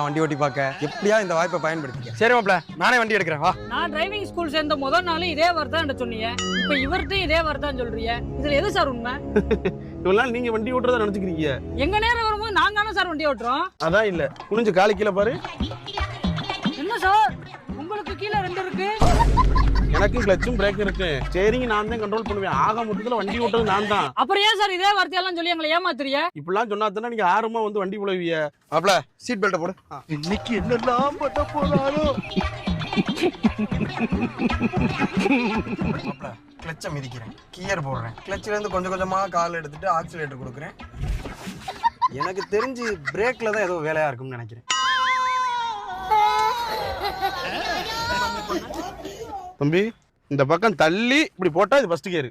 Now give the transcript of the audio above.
வண்டி ஓட்டி பார்க்க எப்படியா இந்த வாய்ப்பை பயன்படுத்திக்க. சரி மாப்ள, நானே வண்டி எடுக்கிறேன் வா. நான் டிரைவிங் ஸ்கூல் சேர்ந்த முதல் நாள் இதே வார்த்தை என்ன சொன்னீங்க. இப்ப இவர்கிட்ட இதே வார்த்தை சொல்றீங்க. இதுல எது சார் உண்மை? இவ்வளவு நாள் நீங்க வண்டி ஓட்டுறதா நினைச்சுக்கிறீங்க. எங்க நேரம் வரும்போது நாங்க தானே சார் வண்டி ஓட்டுறோம். அதான் இல்ல, குனிஞ்சு காலு கீழே பாரு. என்ன சார் உங்களுக்கு கீழே 2 இருக்கு? எனக்கும் கிளச்சும் பிரேக் இருக்கு. ஸ்டீரிங் நான் தான் கண்ட்ரோல் பண்ணுவேன். ஆக மொத்தத்துல வண்டி ஓட்டுறது நான் தான். அப்புறம் ஏன் சார் இதே வார்த்தையெல்லாம் சொல்லி எங்களை ஏமாத்துறீங்க? இப்படிலாம் சொன்னா தானே நீங்க ஆர்வமா வந்து வண்டி புலவிய. மாப்ள சீட் பெல்ட்டை போடு. இன்னைக்கு என்னெல்லாம் பண்ண போறாரோ. மாப்ள கிளச்சை மிதிக்கிறேன், கியர் போடுறேன், கிளச்சில இருந்து கொஞ்சம் கொஞ்சமா கால் எடுத்துட்டு ஆக்சிலேட்டர் கொடுக்குறேன். எனக்கு தெரிஞ்சு பிரேக்ல தான் ஏதோ வேலையா இருக்கும்னு நினைக்கிறேன். தம்பி இந்த பக்கம் தள்ளி இப்படி போட்டா இது ஃபர்ஸ்ட் கியர்.